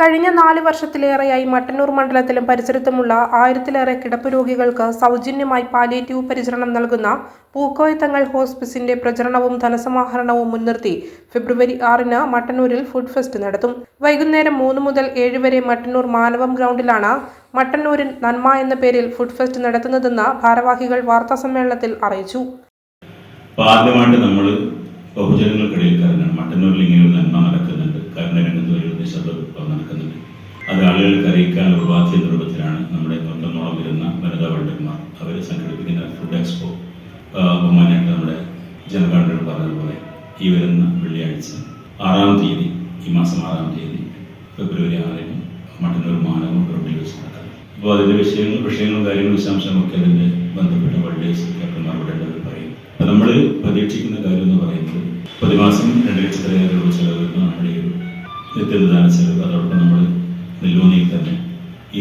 കഴിഞ്ഞ 4 വർഷത്തിലേറെയായി മട്ടന്നൂർ മണ്ഡലത്തിലും പരിസരത്തുമുള്ള 1000-ലേറെ കിടപ്പ് രോഗികൾക്ക് സൗജന്യമായി പാലിയേറ്റീവ് പരിചരണം നൽകുന്ന പൂക്കോയത്തങ്ങൾ ഹോസ്പിസിന്റെ പ്രചരണവും ധനസമാഹരണവും മുൻനിർത്തി ഫെബ്രുവരി 6-ന് മട്ടന്നൂരിൽ ഫുഡ് ഫെസ്റ്റ് നടത്തും. വൈകുന്നേരം 3 മുതൽ 7 വരെ മട്ടന്നൂർ മാനവം ഗ്രൗണ്ടിലാണ് മട്ടന്നൂരിൽ നന്മ എന്ന പേരിൽ ഫുഡ് ഫെസ്റ്റ് നടത്തുന്നതെന്ന് ഭാരവാഹികൾ വാർത്താസമ്മേളനത്തിൽ അറിയിച്ചു. ആദ്യമായിട്ട് നമ്മൾ ബഹുജനങ്ങൾക്കിടയിൽ മട്ടന്നൂരിൽ ഇങ്ങനെ ഒരു നന്മ നടക്കുന്നുണ്ട്, കരുണരംഗത്ത് ഒരു നിശബ്ദം നടക്കുന്നുണ്ട്. അത് ആളുകൾക്ക് അറിയിക്കാനുള്ള ഉപാധി എന്ന രൂപത്തിലാണ് നമ്മുടെ 100ഓളം വരുന്ന വനിതാ വോളണ്ടിയർമാർ അവർ സംഘടിപ്പിക്കുന്ന ഫുഡ് എക്സ്പോ. ബഹുമാനായിട്ട് നമ്മുടെ ജനറൽ പറഞ്ഞതുപോലെ ഈ വരുന്ന വെള്ളിയാഴ്ച 6-ാം തീയതി, ഈ മാസം 6-ാം തീയതി ഫെബ്രുവരി 6-ന് മട്ടന്നൂർ മാനവം ഗ്രൗണ്ടിൽ വെച്ച് നടക്കാം. അപ്പോൾ അതിൻ്റെ വിഷയങ്ങളും കാര്യങ്ങളും വിശദാംശങ്ങളൊക്കെ അതിൻ്റെ ബന്ധപ്പെട്ട വോളണ്ടിയേഴ്സ് ക്യാപ്റ്റന്മാർ ഇവിടെ പറയും. അപ്പോൾ നമ്മൾ പ്രതീക്ഷിക്കുന്ന കാര്യം എന്ന് പറയുന്നത് പ്രതിമാസം 2 ലക്ഷത്തിലേറെ രൂപ ചെലവ് വരുന്ന നമ്മുടെ ഈ ഒരു നിത്യനിദാന ചെലവ്. അതോടൊപ്പം നമ്മൾ നെല്ലൂന്നിയിൽ തന്നെ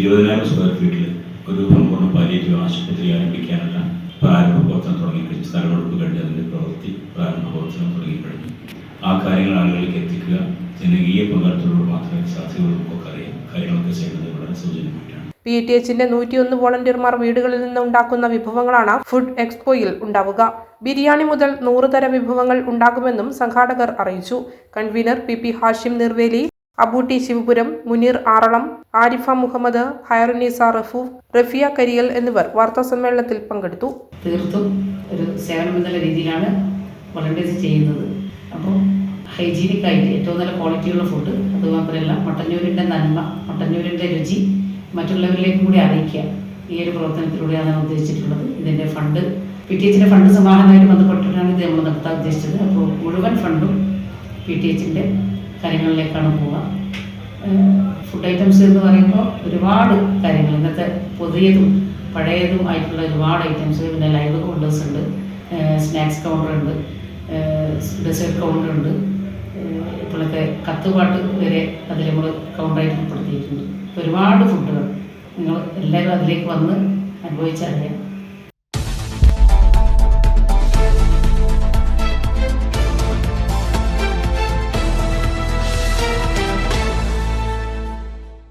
20,000 സ്ക്വയർ ഫീറ്റിൽ ഒരു സമ്പൂർണ്ണ പാലിയേറ്റീവ് ആശുപത്രി ആരംഭിക്കാനുള്ള പ്രാരംഭ പ്രവർത്തനം തുടങ്ങിക്കഴിഞ്ഞു. സ്ഥലമെടുപ്പ് കഴിഞ്ഞ് അതിൻ്റെ പ്രാരംഭ പ്രവർത്തനം തുടങ്ങിക്കഴിഞ്ഞു. ആ കാര്യങ്ങൾ ആളുകളിലേക്ക് എത്തിക്കുക, ജനകീയ പങ്കാളിത്തത്തോട് മാത്രമേ സാധ്യതകളൊക്കെ അറിയാം. കാര്യങ്ങളൊക്കെ ചെയ്യുന്നത് വളരെ സൗജന്യമായിട്ടാണ്. PTHന്റെ 101 വോളണ്ടിയർമാർ വീടുകളിൽ നിന്ന് ഉണ്ടാക്കുന്ന വിഭവങ്ങളാണ് ഫുഡ് എക്സ്പോയിൽ ഉണ്ടാവുക. ബിരിയാണി മുതൽ 100 തരം വിഭവങ്ങൾ ഉണ്ടാകുമെന്നും സംഘാടകർ അറിയിച്ചു. കൺവീനർ PP ഹാഷിം നിർവേലി, അബൂട്ടി ശിവപുരം, മുനീർ ആറളം, ആരിഫ മുഹമ്മദ്, ഹൈറുന്നീസ റഫൂഫ്, റഫിയ കരിയൽ എന്നിവർ വാർത്താസമ്മേളനത്തിൽ പങ്കെടുത്തു. തീർത്തും ഒരു സേവനം എന്നുള്ള രീതിയിലാണ് വോളണ്ടിയേഴ്സ് ചെയ്യുന്നത്. അപ്പോൾ ഹൈജീനിക് ആയിട്ട് ഏറ്റവും നല്ല ക്വാളിറ്റിയുള്ള ഫുഡ്, അതുമാത്രമല്ല മട്ടന്നൂരിൻ്റെ നന്മ, മട്ടന്നൂരിൻ്റെ രുചി മറ്റുള്ളവരിലേക്കും കൂടി അറിയിക്കുക. ഈ ഒരു പ്രവർത്തനത്തിലൂടെയാണ് ഉദ്ദേശിച്ചിട്ടുള്ളത്. ഇതിൻ്റെ ഫണ്ട് PTHന്റെ ഫണ്ട് സമാഹരണമായിട്ട് ബന്ധപ്പെട്ടിട്ടാണ് ഇത് നമ്മൾ നടത്താൻ ഉദ്ദേശിച്ചത്. അപ്പോൾ മുഴുവൻ ഫണ്ടും PTHന്റെ കാര്യങ്ങളിലേക്കാണ് പോവുക. ഫുഡ് ഐറ്റംസ് എന്ന് പറയുമ്പോൾ ഒരുപാട് കാര്യങ്ങൾ, ഇന്നത്തെ പുതിയതും പഴയതും ആയിട്ടുള്ള ഒരുപാട് ഐറ്റംസ്, പിന്നെ ലൈവ് ഹോൾഡേഴ്സ് ഉണ്ട്, സ്നാക്സ് കൗണ്ടർ ഉണ്ട്, ഡെസേർട്ട് കൗണ്ടർ ഉണ്ട്, ഇപ്പോഴൊക്കെ കത്തുപാട്ട് വരെ അതിൽ നമ്മൾ കൗണ്ടറായിട്ട് ഉൾപ്പെടുത്തിയിട്ടുണ്ട്. ഒരുപാട് ഫുഡുകൾ നിങ്ങൾ എല്ലാവരും അതിലേക്ക് വന്ന് അനുഭവിച്ചറിയാം.